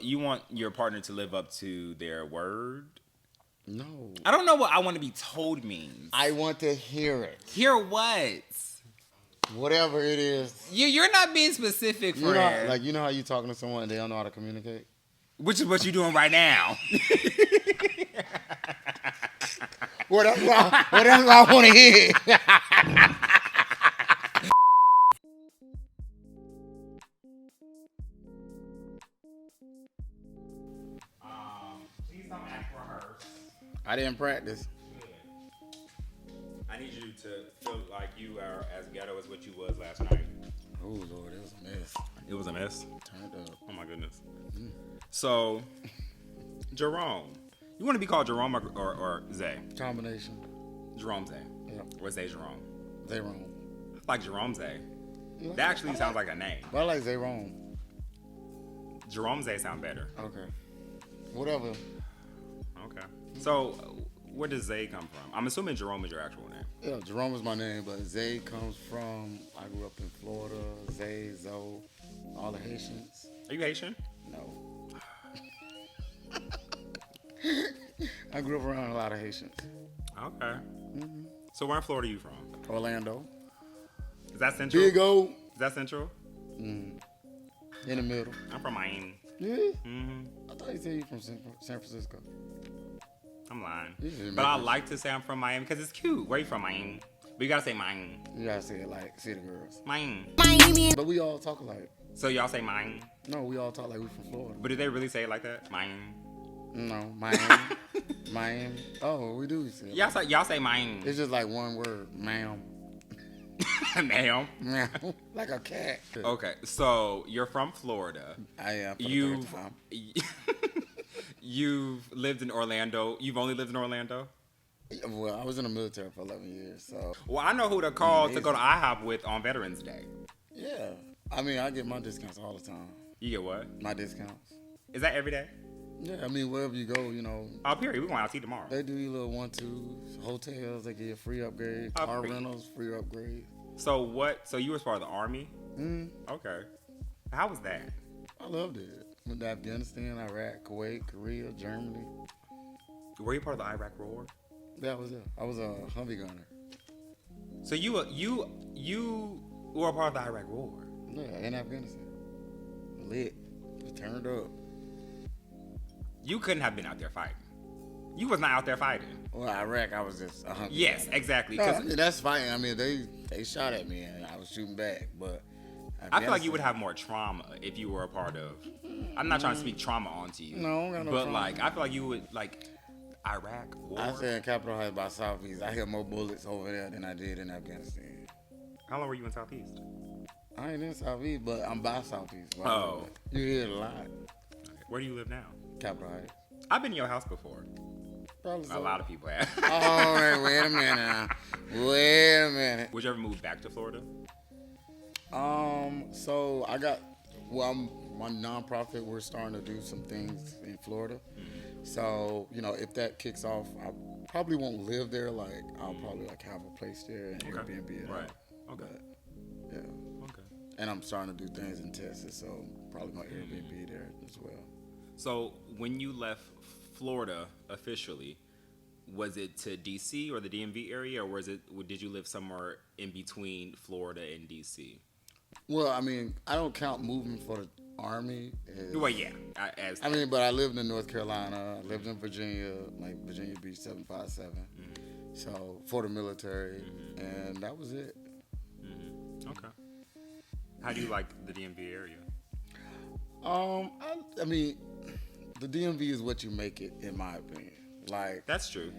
You want your partner to live up to their word? No. I don't know what I want to be told means. I want to hear it. Hear what? Whatever it is. You're not being specific for it. You know how you talking to someone and they don't know how to communicate? Which is what you're doing right now. Well, that's what I want to hear. Please don't act rehearsed. I didn't practice. I need you to feel like you are as ghetto as what you was last night. Oh, Lord, it was a mess. It was a mess? Turned up. Oh, my goodness. So, Jerome. You want to be called Jerome or Zay? Combination. Jerome Zay. Yep. Or Zay Jerome? Zay Rome. Like Jerome Zay. Yeah. That actually sounds like a name. But I like Zay Rome. Jerome Zay sound better. Okay. Whatever. Okay. So, where does Zay come from? I'm assuming Jerome is your actual name. Yeah, Jerome is my name, but Zay comes from, I grew up in Florida, Zay, Zoe, all the Haitians. Are you Haitian? No. I grew up around a lot of Haitians. Okay. So where in Florida are you from? Orlando. Is that central? Big O. Is that central? In the middle. I'm from Miami. Yeah? Mm-hmm. I thought you said you from San Francisco. I'm lying. You But I like to say I'm from Miami because it's cute. Where you from, Miami? But you gotta say Miami. You gotta say it like City Girls. Miami. But we all talk alike. So y'all say Miami? No, we all talk like we from Florida. But do they really say it like that? Miami. No, Miami. Miami. Oh, we do say it. Y'all say Miami. It's just like one word, ma'am. Ma'am. Meow. Like a cat. Okay, so you're from Florida. I am. For the You've third time. you've lived in Orlando. You've only lived in Orlando? Well, I was in the military for 11 years, so. Well, I know who to call to go to IHOP with on Veterans Day. Yeah. I mean, I get my discounts all the time. You get what? My discounts. Is that every day? Yeah, I mean, wherever you go, you know. Oh, period. We're going out to eat tomorrow. They do you little 1-2s, hotels, they give you a free upgrade, car Upgrade. rentals, free upgrade. So what? So you was part of the Army? Mm-hmm. Okay. How was that? I loved it. Went to Afghanistan, Iraq, Kuwait, Korea, Germany. Were you part of the Iraq War? That was it. I was a Humvee gunner. So you were a part of the Iraq War? Yeah, in Afghanistan. Lit. It turned up. You couldn't have been out there fighting. You was not out there fighting. Well, Iraq, I was just a Humvee Yes, gunner. exactly. No, 'Cause I mean, that's fighting. I mean, they shot at me and I was shooting back, but I feel like you would have more trauma if you were a part of. I'm not trying to speak trauma onto you. No, I don't got no but trauma. like, I feel like you would like Iraq War. I said in Capitol Heights by Southeast. I hit more bullets over there than I did in Afghanistan. How long were you in Southeast? I ain't in Southeast, but I'm by Southeast. Oh. You hear it a lot. Okay. Where do you live now? Capitol Heights. I've been in your house before. Probably A so. lot of people have. Oh, wait a minute now. Wait a minute. Would you ever move back to Florida? So my nonprofit, we're starting to do some things in Florida. Mm-hmm. So, you know, if that kicks off, I probably won't live there. Like, I'll probably like have a place there and Airbnb it Right. out. Okay. But, yeah. Okay. And I'm starting to do things in Texas, so probably my Airbnb there as well. So when you left Florida officially, was it to DC or the DMV area, or did you live somewhere in between Florida and DC? Well, I mean, I don't count moving for the Army. Well, yeah. But I lived in North Carolina. I lived in Virginia, like Virginia Beach 757. Mm-hmm. So for the military, and that was it. Mm-hmm. Okay. How do you like the DMV area? I mean, the DMV is what you make it, in my opinion. Like, That's true.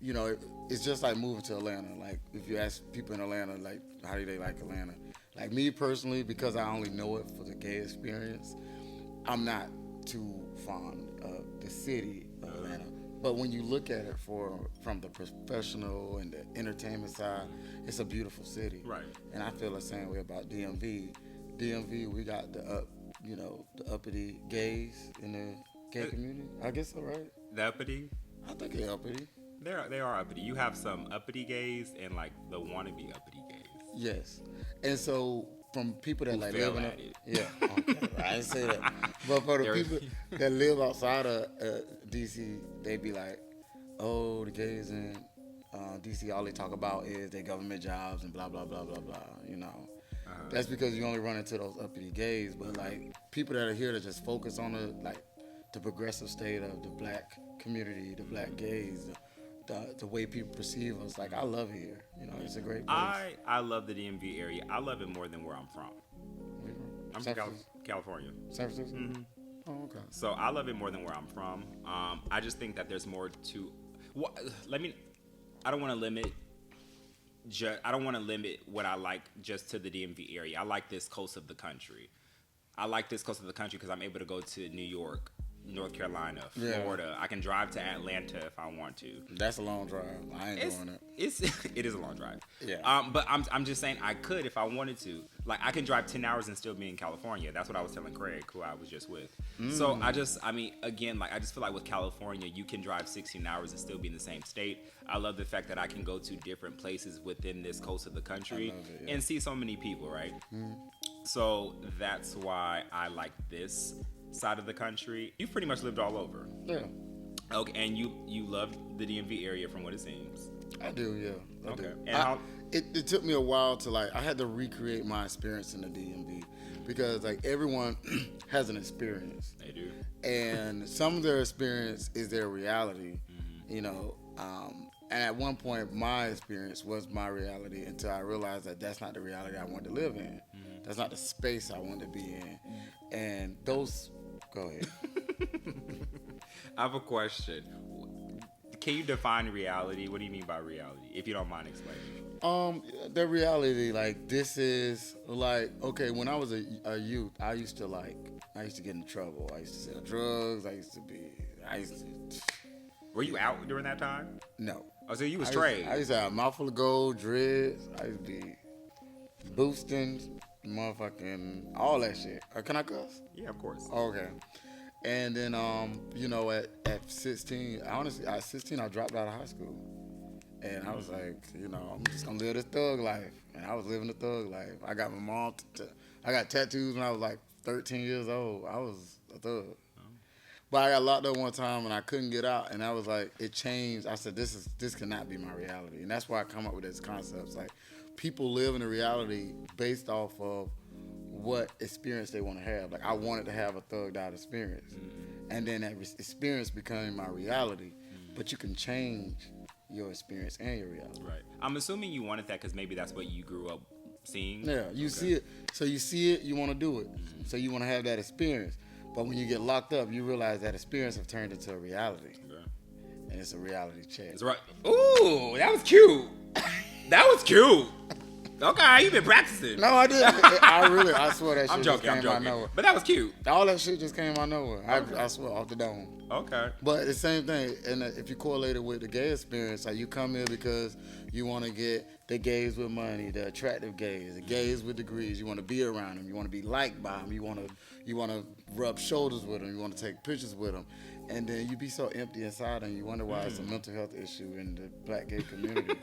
you know, it's just like moving to Atlanta. Like, if you ask people in Atlanta, like, how do they like Atlanta? Like, me personally, because I only know it for the gay experience, I'm not too fond of the city of Atlanta. But when you look at it from the professional and the entertainment side, it's a beautiful city. Right. And I feel the same way about DMV. DMV, we got the uppity gays in the gay community. I guess so, right? The uppity? I think they're uppity. They are uppity. You have some uppity gays and like the wannabe uppity gays. Yes. And so from people that like fail live in at it. yeah, okay, I didn't say that. But for the people that live outside of DC, they be like, oh, the gays in DC, all they talk about is their government jobs and blah, blah, blah, blah, blah, you know. That's because you only run into those uppity gays. But, like, people that are here to just focus on the progressive state of the black community, the black gays, the way people perceive us. Like, I love it here. You know, it's a great place. I love the DMV area. I love it more than where I'm from. I'm from California. San Francisco? Mm-hmm. Oh, okay. So I love it more than where I'm from. I just think that there's more to. I don't want to limit. I don't want to limit what I like just to the DMV area. I like this coast of the country. I like this coast of the country because I'm able to go to New York, North Carolina, Florida. I can drive to Atlanta if I want to. That's a long drive. I ain't doing it. It is a long drive. Yeah. But I'm just saying I could if I wanted to. Like I can drive 10 hours and still be in California. That's what I was telling Craig, who I was just with. So I just feel like with California, you can drive 16 hours and still be in the same state. I love the fact that I can go to different places within this coast of the country and see so many people, right? So that's why I like this side of the country. You've pretty much lived all over. Yeah. Okay, and you love the DMV area from what it seems. I do, yeah. I do. And it took me a while to I had to recreate my experience in the DMV because everyone has an experience. They do. And some of their experience is their reality, you know. And at one point, my experience was my reality until I realized that that's not the reality I wanted to live in. That's not the space I wanted to be in. And those... Go ahead. I have a question. Can you define reality? What do you mean by reality, if you don't mind explaining? The reality, this is, okay, when I was a youth, I used to get in trouble. I used to sell drugs. Were you out during that time? No. Oh, so you was straight. I used to have a mouthful of gold, dreads. I used to be boosting, motherfucking, all that shit. Can I cuss? Yeah, of course. Okay. And then, at 16, honestly, at 16, I dropped out of high school. And I was like, I'm just going to live this thug life. And I was living the thug life. I got my mom, I got tattoos when I was 13 years old. I was a thug. But I got locked up one time and I couldn't get out, and I was like, it changed. I said, this cannot be my reality, and that's why I come up with this concept. People live in a reality based off of what experience they want to have. I wanted to have a thugged out experience, and then that experience became my reality. But you can change your experience and your reality. Right. I'm assuming you wanted that because maybe that's what you grew up seeing. Yeah, you see it. So you see it, you want to do it. So you want to have that experience. But when you get locked up, you realize that experience have turned into a reality. Okay. And it's a reality check. That's right. Ooh, that was cute. That was cute. Okay, you've been practicing. No, I didn't. I swear that shit just came out of nowhere. But that was cute. All that shit just came out of nowhere. I swear, off the dome. Okay. But the same thing, and if you correlate it with the gay experience, you come here because you want to get the gays with money, the attractive gays, the gays with degrees. You want to be around them. You want to be liked by them. You want to rub shoulders with them. You want to take pictures with them. And then you be so empty inside and you wonder why it's a mental health issue in the black gay community.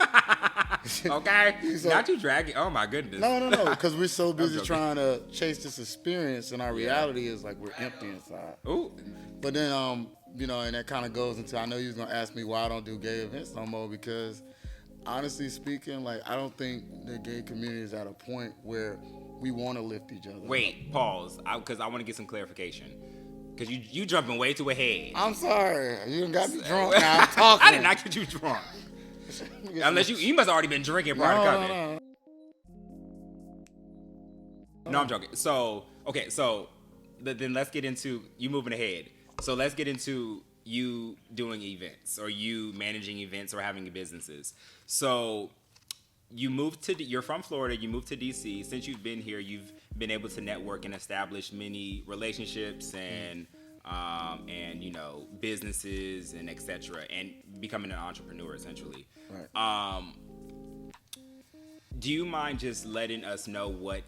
Okay. So, not you dragging. Oh, my goodness. No. Because we're so busy trying to chase this experience, and our reality is we're empty inside. Ooh. But then, and that kind of goes into, I know you was going to ask me why I don't do gay events no more, because honestly speaking, I don't think the gay community is at a point where we want to lift each other. Wait, pause, because I want to get some clarification. Because you jumping way too ahead. I'm sorry. You done got me drunk now. I'm talking. I did not get you drunk. Unless you must have already been drinking prior to coming. No, I'm joking. So, okay, then let's get into you moving ahead. So let's get into you doing events or you managing events or having businesses. So you're from Florida, you moved to DC. Since you've been here, you've been able to network and establish many relationships and businesses and etc. and becoming an entrepreneur essentially. Right. Do you mind just letting us know what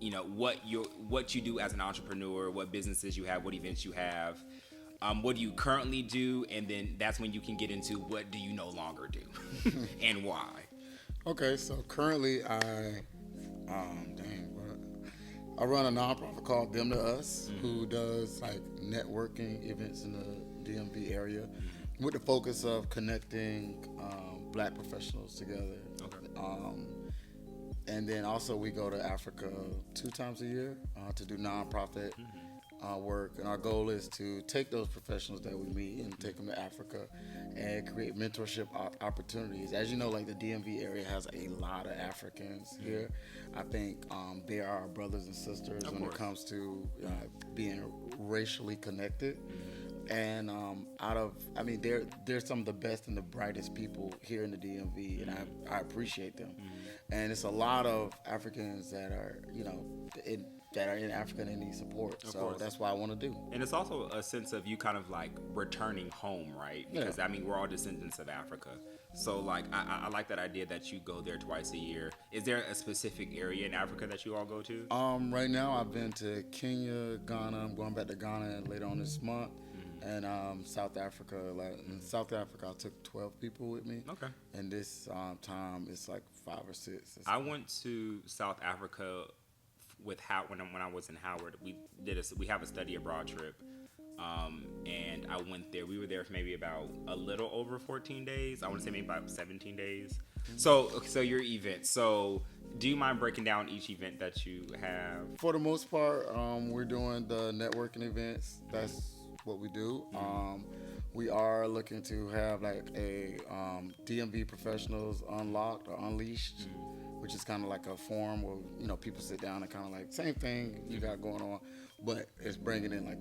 you do as an entrepreneur, what businesses you have, what events you have? What do you currently do? And then that's when you can get into what do you no longer do and why. Okay, so currently I run a nonprofit called Them to Us, who does like networking events in the DMV area, with the focus of connecting Black professionals together. Okay. And then also we go to Africa 2 times a year to do nonprofit work, and our goal is to take those professionals that we meet and take them to Africa and create mentorship opportunities. As you know, like the DMV area has a lot of Africans here. I think they are our brothers and sisters when it comes to being racially connected. And they're some of the best and the brightest people here in the DMV, and I appreciate them. And it's a lot of Africans that are, that are in Africa and they need support. So that's what I want to do. And it's also a sense of you kind of like returning home, right? Because we're all descendants of Africa. So like I like that idea that you go there twice a year. Is there a specific area in Africa that you all go to? Right now I've been to Kenya, Ghana. I'm going back to Ghana later on this month. And South Africa. In South Africa, I took 12 people with me. Okay. And this time it's like 5 or 6. I went to South Africa with when I was in Howard. We have a study abroad trip, and I went there. We were there for maybe about a little over 14 days. I want to say maybe about 17 days. So your event. So do you mind breaking down each event that you have? For the most part, we're doing the networking events. That's what we do. We are looking to have like a DMV professionals unlocked or unleashed, which is kind of like a forum where people sit down and kind of like same thing you got going on, but it's bringing in like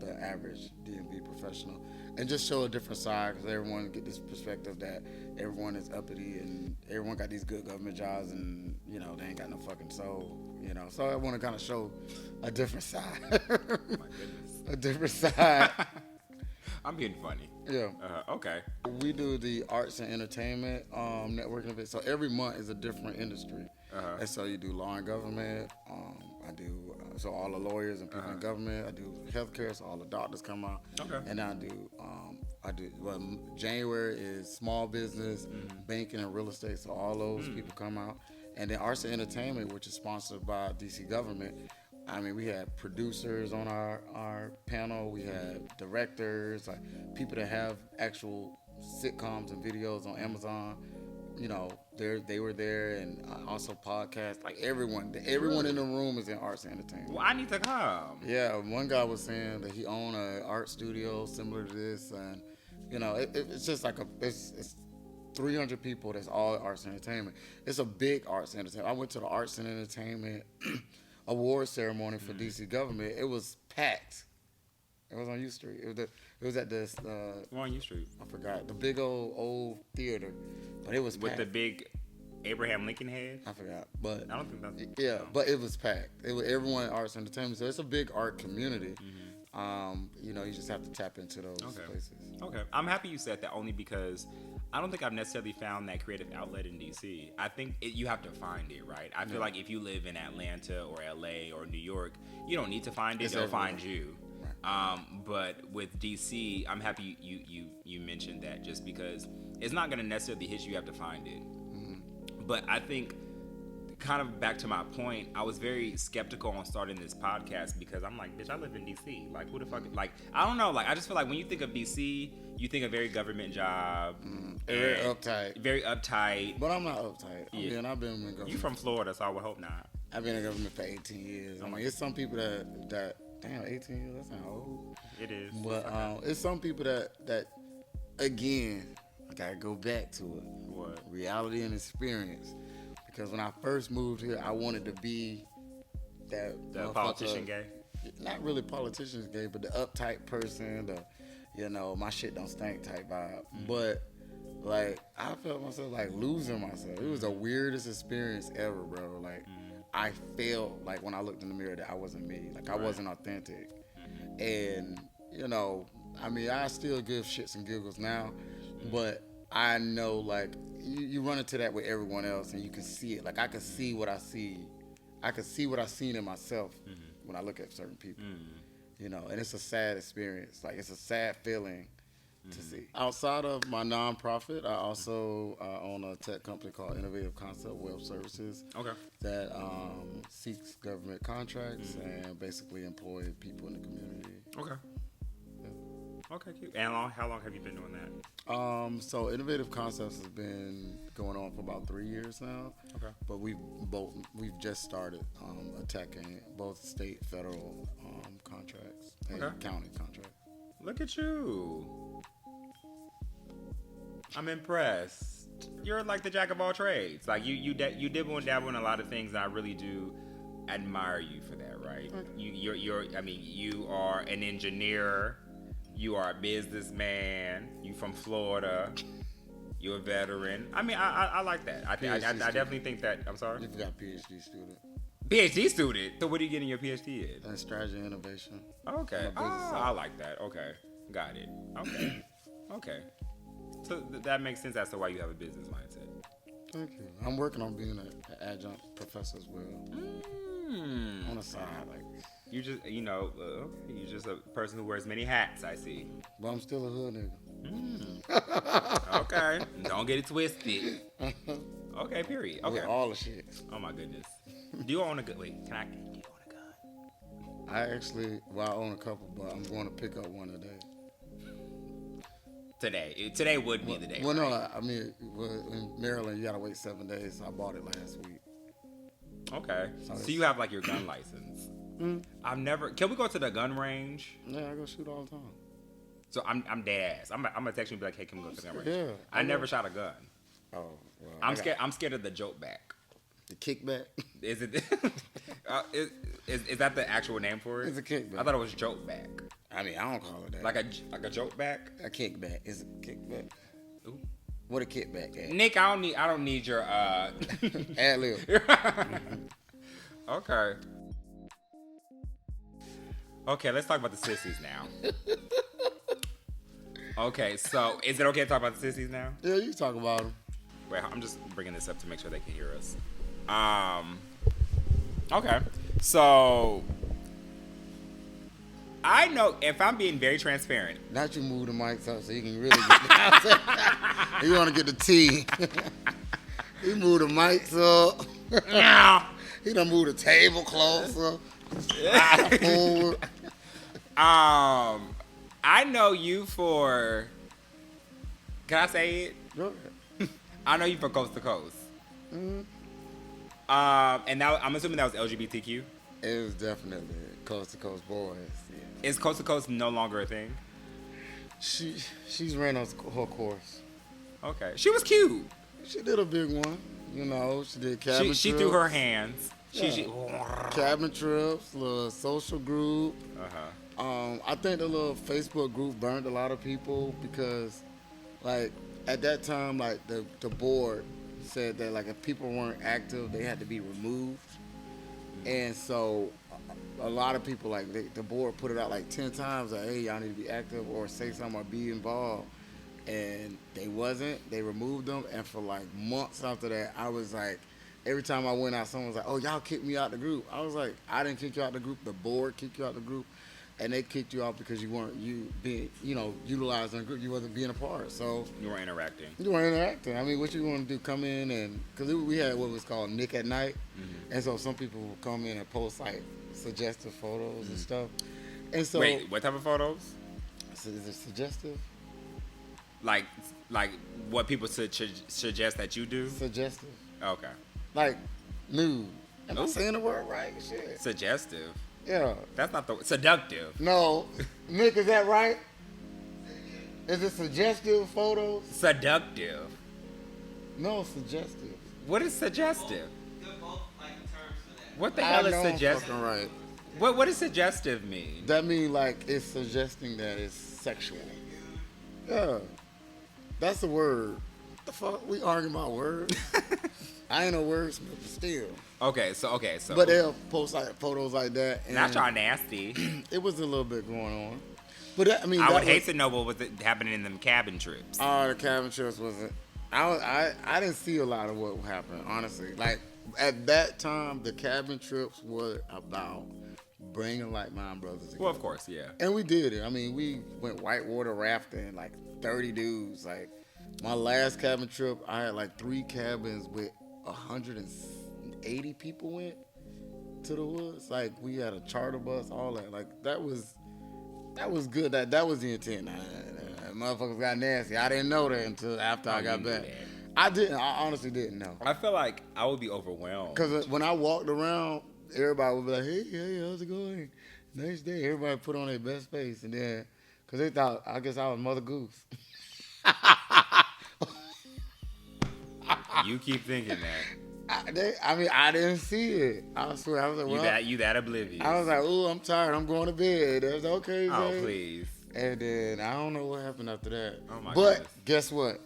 the average DMV professional and just show a different side, because everyone get this perspective that everyone is uppity and everyone got these good government jobs and they ain't got no fucking soul. So I want to kind of show a different side. My goodness. A different side. I'm being funny. Yeah. Okay. We do the arts and entertainment networking event. So every month is a different industry. And so you do law and government. I do so all the lawyers and people in government. I do healthcare, so all the doctors come out. Okay. And I do January is small business, banking and real estate. So all those people come out. And then arts and entertainment, which is sponsored by DC government. We had producers on our panel. We had directors, like people that have actual sitcoms and videos on Amazon. They were there, and also podcasts. Like everyone in the room is in arts and entertainment. Well, I need to come. Yeah, one guy was saying that he owned an art studio similar to this, and it's just like it's 300 people. That's all arts and entertainment. It's a big arts and entertainment. I went to the arts and entertainment award ceremony for DC government. It was packed. It was on U Street. It was at this. On U Street. I forgot the big old theater, but it was packed. With the big Abraham Lincoln head. I forgot, but I don't think that's. Yeah, but it was packed. It was everyone in arts and entertainment. So it's a big art community. You just have to tap into those places. Okay, I'm happy you said that, only because I don't think I've necessarily found that creative outlet in DC. I think you have to find it, right? I feel like if you live in Atlanta or LA or New York, you don't need to find it; they'll find you. Right. But with DC, I'm happy you mentioned that, just because it's not going to necessarily hit you; you have to find it. But I think, kind of back to my point, I was very skeptical on starting this podcast because I'm like, bitch, I live in DC. Like, who the fuck? Like, I don't know. Like, I just feel like when you think of DC, you think of very government job. Very uptight. Very uptight. But I'm not uptight. Yeah. I've been in government. You from Florida, so I would hope not. I've been in government for 18 years. It's some people that damn, 18 years, that's not old. It is. But it's some people that again, I gotta go back to it. What? Reality and experience. Because when I first moved here, I wanted to be that politician gay. Not really politician's gay, but the uptight person, my shit don't stink type vibe. But like, I felt myself like losing myself. It was the weirdest experience ever, bro. Like, I felt like when I looked in the mirror that I wasn't me. Like, I wasn't authentic. And I still give shits and giggles now, but I know, like, you run into that with everyone else, and you can see it. Like, I can see what I see. I can see what I've seen in myself when I look at certain people. And it's a sad experience. Like, it's a sad feeling to see. Outside of my nonprofit, I also own a tech company called Innovative Concept Web Services. Okay. That seeks government contracts and basically employ people in the community. Okay. Okay, cute. And how long have you been doing that? So Innovative Concepts has been going on for about 3 years now. Okay. But we've just started attacking both state, federal contracts and county contracts. Look at you. I'm impressed. You're like the jack of all trades. Like you dibble and dabble in a lot of things, and I really do admire you for that. Right? You are an engineer. You are a businessman. You from Florida. You're a veteran. I mean, I like that. I definitely think that. I'm sorry. You forgot PhD student. PhD student. So what are you getting your PhD in? Strategy and innovation. Okay. I like that. Okay. Got it. Okay. Okay. So that makes sense as to why you have a business mindset. Thank you. I'm working on being an adjunct professor as well. On the side, like. You just, you're just a person who wears many hats, I see. But I'm still a hood nigga. Okay. Don't get it twisted. Okay, period. Okay. With all the shit. Oh, my goodness. Do you own a gun? Wait, do you own a gun? I own a couple, but I'm going to pick up one today. Today would be the day. Well, right? no, I mean, in Maryland, you got to wait 7 days. So I bought it last week. Okay. So you have like your gun license. I've never. Can we go to the gun range? Yeah, I go shoot all the time. So I'm dead ass. I'm gonna text you and be like, hey, can we go to the gun range? Yeah. I never shot a gun. Oh, well. I'm scared of the joke back. The kickback? Is it? Is that the actual name for it? It's a kickback. I thought it was joke back. I mean, I don't call it that. Like a joke back? A kickback. Is it a kickback? Ooh. What a kickback at? Nick, I don't need your ad lib. Okay. Okay, let's talk about the sissies now. Okay, so is it okay to talk about the sissies now? Yeah, you talk about them. Wait, I'm just bringing this up to make sure they can hear us. Okay, so I know if I'm being very transparent. Not you move the mics up so you can really get the You want to get the tea. He moved the mics up. He done moved the table closer. Forward. I know you for. Can I say it? Go ahead. I know you for Coast to Coast. Mm-hmm. And now I'm assuming that was LGBTQ. It was definitely Coast to Coast boys. Yeah. Is Coast to Coast no longer a thing? She's ran her course. Okay, she was cute. She did a big one. You know, she did cabin trips. She threw her hands. Yeah. Cabin trips, little social group. I think the little Facebook group burned a lot of people because, like, at that time, like the board said that like if people weren't active, they had to be removed, and so a lot of people like the board put it out like 10 times like, hey, y'all need to be active or say something or be involved, and they wasn't. They removed them, and for like months after that, I was like. Every time I went out, someone was like, oh, y'all kicked me out the group. I was like, I didn't kick you out the group. The board kicked you out the group. And they kicked you out because you weren't being, utilized in the group. You wasn't being a part. So you weren't interacting. You weren't interacting. I mean, what you want to do, come in and, because we had what was called Nick at Night. Mm-hmm. And so some people would come in and post like suggestive photos and stuff. And so. Wait, what type of photos? So is it suggestive? Like what people suggest that you do? Suggestive. Okay. Like, nude. Am I saying the word right? Shit. Suggestive. Yeah. That's not the seductive. No. Nick, is that right? Is it suggestive photos? Seductive. No, suggestive. What is suggestive? They're both like terms for that. What the hell is suggestive? I'm fucking right. What does suggestive mean? That means like it's suggesting that it's sexual. Yeah. That's the word. The fuck? We arguing about words? I ain't no wordsmith, but still. Okay, so. But they'll post like photos like that. And not y'all nasty. It was a little bit going on. But that, I would hate to know what was happening in them cabin trips. Oh, the cabin trips wasn't. I didn't see a lot of what happened, honestly. Like at that time, the cabin trips were about bringing like-minded brothers together. Well, of course, yeah. And we did it. I mean, we went whitewater rafting, like 30 dudes. Like, my last cabin trip, I had like 3 cabins with 180 people went to the woods. Like, we had a charter bus, all that. Like, that was good. That was the intent. Motherfuckers got nasty. I didn't know that until after I got back. I honestly didn't know. I feel like I would be overwhelmed. Because when I walked around, everybody would be like, hey, how's it going? Nice day. Everybody put on their best face. And then, because they thought, I guess I was Mother Goose. You keep thinking that. I didn't see it. I swear. I was like, well, you that oblivious. I was like, oh, I'm tired. I'm going to bed. It was okay, Oh, Zay. please. And then I don't know what happened after that. Oh, my But goodness. guess what?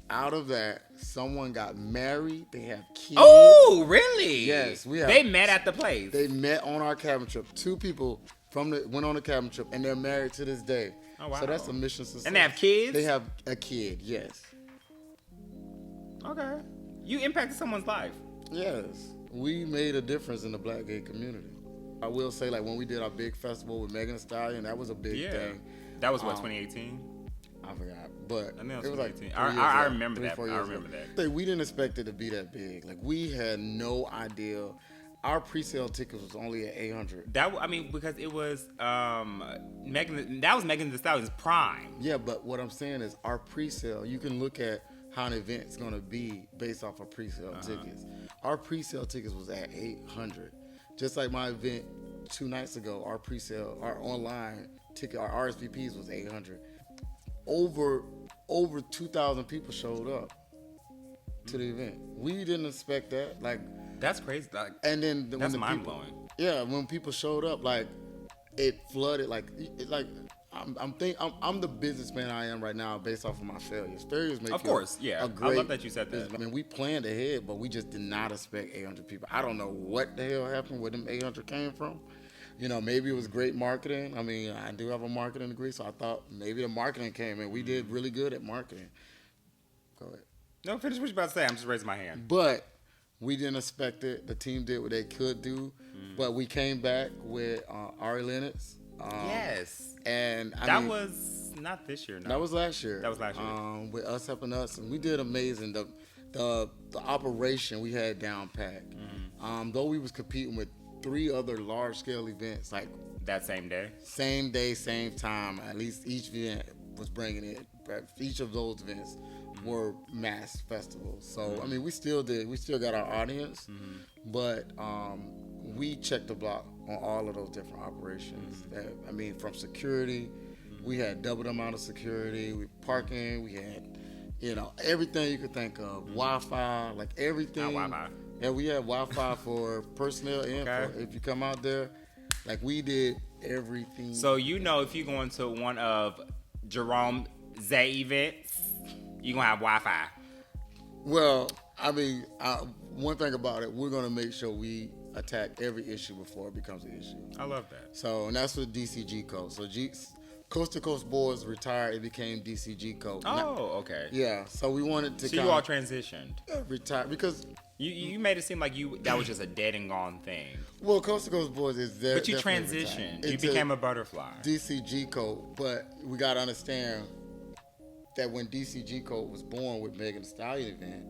Out of that, someone got married. They have kids. Oh, really? Yes, we have. They met at the place. They met on our cabin trip. 2 people went on the cabin trip, and they're married to this day. Oh, wow. So that's a mission success. And they have kids? They have a kid, yes. Okay. You impacted someone's life. Yes. We made a difference in the black gay community. I will say, like, when we did our big festival with Megan Thee Stallion, that was a big thing. That was what, 2018? I forgot, but I think it was like 2018. 3 years I ago, remember 3, that. 4 I years remember ago. that. We didn't expect it to be that big. Like, we had no idea. Our pre-sale tickets was only at 800. Because it was Megan. That was Megan Thee Stallion's prime. Yeah, but what I'm saying is our pre-sale. You can look at how an event's gonna be based off of pre-sale tickets. Our pre-sale tickets was at 800. Just like my event 2 nights ago, our pre-sale, our online ticket, our RSVPs was 800. Over 2,000 people showed up to the event. We didn't expect that. Like, That's crazy. Like, and then that's mind blowing. Yeah, when people showed up, like, it flooded. I'm the businessman I am right now based off of my failures. Failures make Of course, yeah. I love that you said that. I mean, we planned ahead, but we just did not expect 800 people. I don't know what the hell happened, where them 800 came from. You know, maybe it was great marketing. I mean, I do have a marketing degree, so I thought maybe the marketing came in. We did really good at marketing. Go ahead. No, finish what you're about to say. I'm just raising my hand. But we didn't expect it. The team did what they could do. But we came back with Ari Lennox. Yes. And that was not this year, no. That was last year. That was last year. With Us Helping Us. And we did amazing. The operation we had down packed. Though we was competing with 3 other large scale events, like that same day, same time. At least each event was bringing it. Each of those events were mass festivals. So I mean, we still got our audience, but we checked the block on all of those different operations. I mean, from security, we had double the amount of security. We parking, we had, everything you could think of. Wi-Fi, like everything. Not Wi-Fi. Yeah, we had Wi-Fi for personnel and for if you come out there. Like, we did everything. So, if you're going to one of Jerome Zay events, you're going to have Wi-Fi. Well, I mean, one thing about it, we're going to make sure we attack every issue before it becomes an issue. I love that. So, and that's what DCG Code. So, Coast to Coast Boys retired, it became DCG Code. Oh, okay. Yeah, so we wanted to you all transitioned. Retire, because you made it seem like that was just a dead and gone thing. Well, Coast to Coast Boys is there. But you transitioned. You became a butterfly. DCG Code, but we got to understand that when DCG Code was born with Megan Thee Stallion event,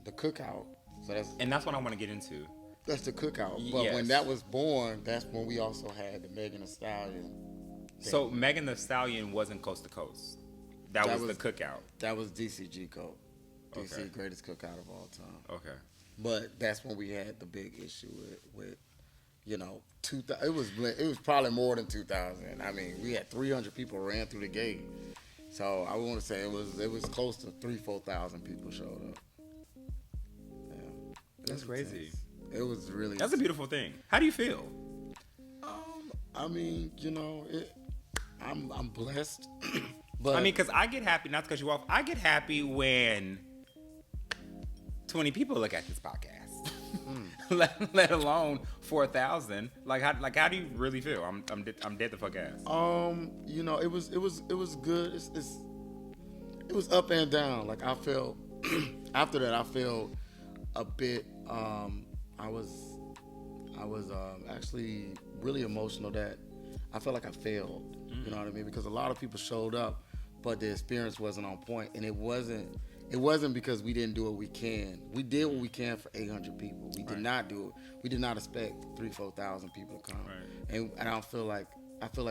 the cookout. So that's what I want to get into. That's the cookout. But when that was born, that's when we also had the Megan Thee Stallion thing. So Megan Thee Stallion wasn't Coast to Coast. That was the cookout. That was DCG Code. DC greatest cookout of all time. Okay. But that's when we had the big issue with 2000. It was probably more than 2000. I mean, we had 300 people ran through the gate. So I want to say it was close to 3,000-4,000 people showed up. Yeah, that's crazy. It was really. That's a beautiful thing. How do you feel? I mean, I'm blessed. But I mean, because I get happy. Not to cut you off. I get happy when 20 people look at this podcast, let alone 4,000. Like how do you really feel? I'm dead the fuck ass. It was good. It was up and down. Like, I felt after that, I felt a bit. I was I was actually really emotional that I felt like I failed. You know what I mean? Because a lot of people showed up, but the experience wasn't on point, and it wasn't because we didn't do what we can. We did what we can for 800 people. We did not do it. We did not expect 3,000-4,000 people to come. And I feel like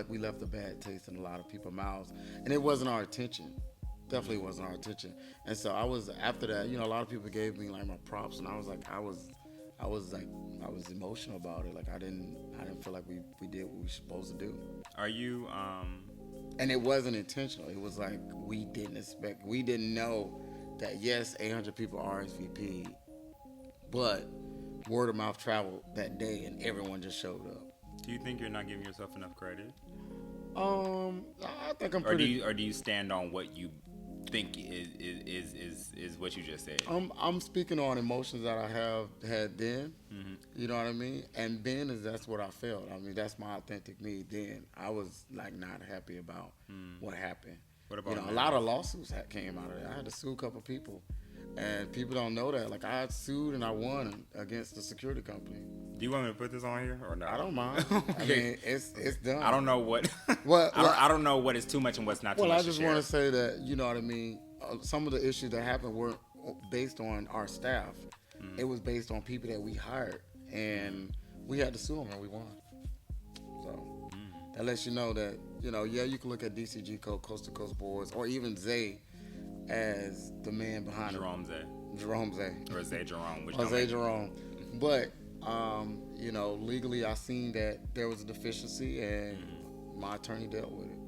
we left a bad taste in a lot of people's mouths, and it wasn't our intention. Definitely wasn't our intention. And so I was, after that, you know, a lot of people gave me like my props, and I was emotional about it. Like I didn't feel like we did what we were supposed to do. Are you And it wasn't intentional. It was like we didn't know that yes, 800 people RSVP, but word of mouth traveled that day and everyone just showed up. Do you think you're not giving yourself enough credit? I think I'm pretty. Or do you stand on what you think is what you just said? I'm speaking on emotions that I have had then. You know what I mean? And then that's what I felt. I mean, that's my authentic me. Then I was like not happy about what happened. What about a lot of lawsuits came out of it. I had to sue a couple of people, and people don't know that. Like I had sued and I won against the security company. Do you want me to put this on here or no? I don't mind. Okay. I mean, it's done. I don't know what. Well, I don't know what is too much and what's not too much. Well, I just want to say that, you know what I mean. Some of the issues that happened weren't based on our staff. It was based on people that we hired, and we had to sue them, and we won. So that lets you know that, you know, yeah, you can look at DCG Coast to Coast Boards, or even Zay as the man behind Jerome Zay. Jerome Zay. Or Zay Jerome. Or Zay Jerome. But, you know, legally I seen that there was a deficiency, and my attorney dealt with it.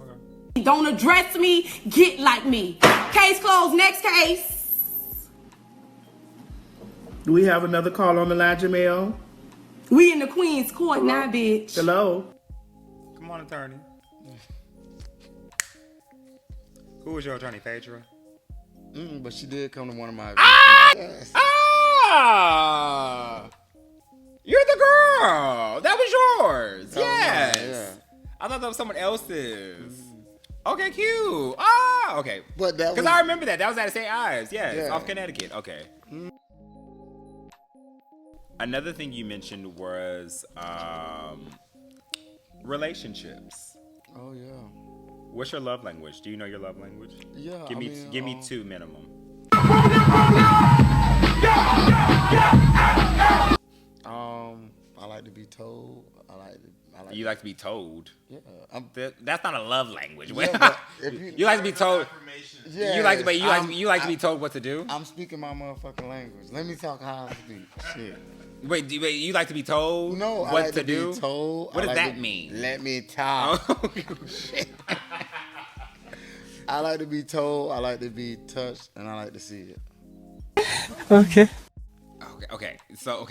Okay. Don't address me, get like me. Case closed, next case. Do we have another call on the line, Jamel? We in the Queen's Court now, bitch. Hello? Come on, attorney. Who was your attorney, Phaedra? But she did come to one of my events. You're the girl. That was yours. That was Yes. mine, yeah. I thought that was someone else's. Okay, cute. Okay. But that because was, I remember that. That was at St. Ives. Yes, Yeah. off Connecticut. Okay. Another thing you mentioned was relationships. Oh yeah. What's your love language? Do you know your love language? Yeah. Give me two minimum. I like to be told. You like to be told. Yeah. That's not a love language. Yeah, but if You like to be told. Yeah. You like to be told what to do. I'm speaking my motherfucking language. Let me talk how I speak. Shit. Wait, you like to be told No, what I like to do? Be told. What I does like that to, mean? Let me talk. Oh, shit. I like to be told. I like to be touched, and I like to see it. Okay. Okay. So,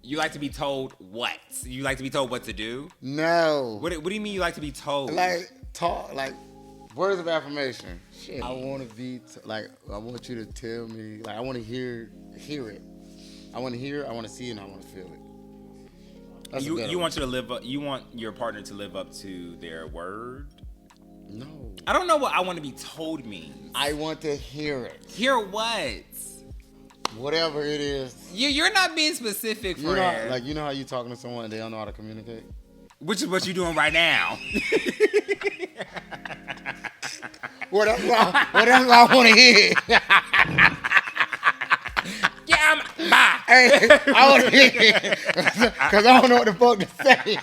you like to be told what? You like to be told what to do? No. What do you mean you like to be told? Like talk, like words of affirmation. Shit. I want to be I want you to tell me. Like I want to hear it. I want to hear it. I want to see it. And I want to feel it. That's You want you want your partner to live up to their word? No. I don't know what I want to be told means. I want to hear it. Hear what? Whatever it is. You're not being specific, You know, friend. you know how you talking to someone and they don't know how to communicate? Which is what you're doing right now. Well, that's what I want to hear. Yeah, bye. Hey, I want to hear it. Because I don't know what the fuck to say.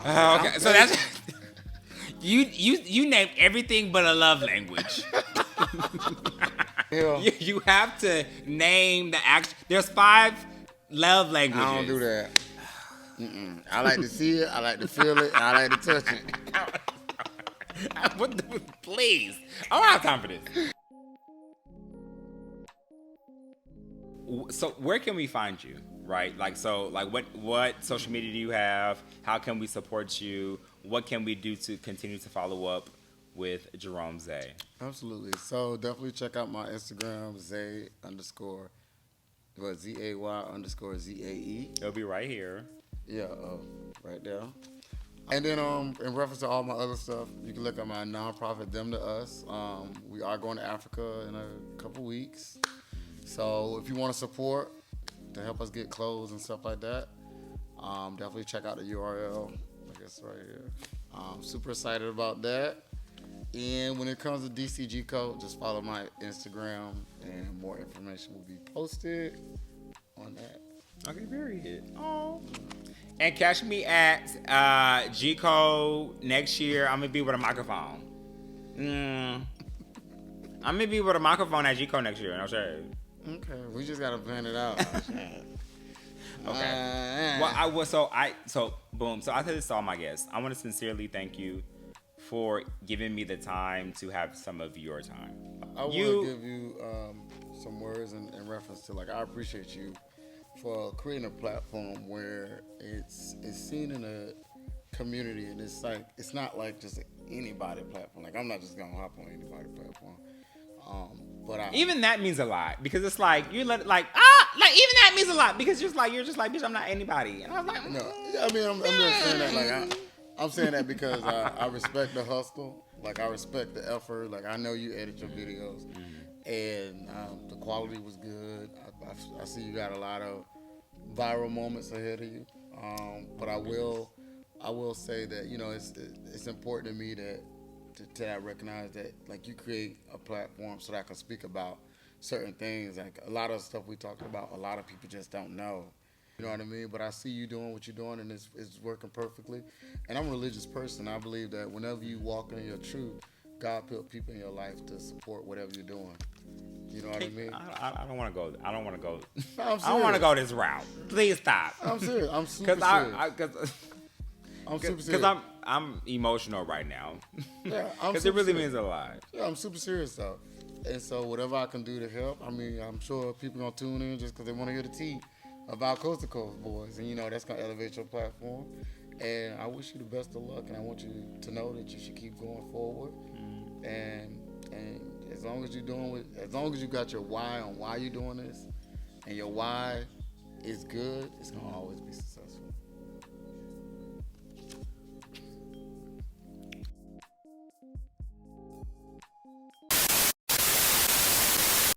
Okay, so that's you named everything but a love language. Yeah. You have to name the action. There's 5 love languages. I don't do that. I like to see it, I like to feel it, and I like to touch it. Please, I don't have time for this. So where can we find you, right? Like what social media do you have? How can we support you? What can we do to continue to follow up with Jerome Zay? Absolutely. So definitely check out my Instagram, ZAY_ZAE. It'll be right here. Yeah, right there. And then in reference to all my other stuff, you can look at my nonprofit, Them to Us. We are going to Africa in a couple weeks. So if you want to support to help us get clothes and stuff like that, definitely check out the URL. I guess right here. I'm super excited about that. And when it comes to DCG Code, just follow my Instagram and more information will be posted on that. Okay, period. Oh. And catch me at G Code next year. I'm gonna be with a microphone. I'm gonna be with a microphone at G Code next year. No shade. Okay, we just gotta plan it out. Okay. So boom. So I said this to all my guests. I want to sincerely thank you for giving me the time to have some of your time. I want to give you some words in reference to, like, I appreciate you for creating a platform where it's seen in a community, and it's not like just anybody platform. Like, I'm not just gonna hop on anybody platform. But even that means a lot, because it's like even that means a lot, because you're just like bitch, I'm not anybody, and I was like no, I mean I'm just saying that, like I'm saying that because I respect the hustle, like I respect the effort, like I know you edit your videos, and the quality was good. I see you got a lot of viral moments ahead of you, but I will say that, you know, it's important to me that I recognize that, like, you create a platform so that I can speak about certain things. Like, a lot of stuff we talked about, a lot of people just don't know. You know what I mean? But I see you doing what you're doing, and it's working perfectly. And I'm a religious person. I believe that whenever you walk in your truth, God put people in your life to support whatever you're doing. You know what I mean? I don't want to go. I don't want to go. No, I don't want to go this route. Please stop. I'm serious. I'm super serious. I'm super serious. Because I'm emotional right now. Yeah, because it really means a lot. Yeah, I'm super serious though. And so whatever I can do to help, I mean, I'm sure people gonna tune in just because they want to hear the tea about Coast to Coast Boys, and you know that's gonna elevate your platform. And I wish you the best of luck, and I want you to know that you should keep going forward. And as long as as long as you got your why on why you're doing this, and your why is good, it's gonna always be successful.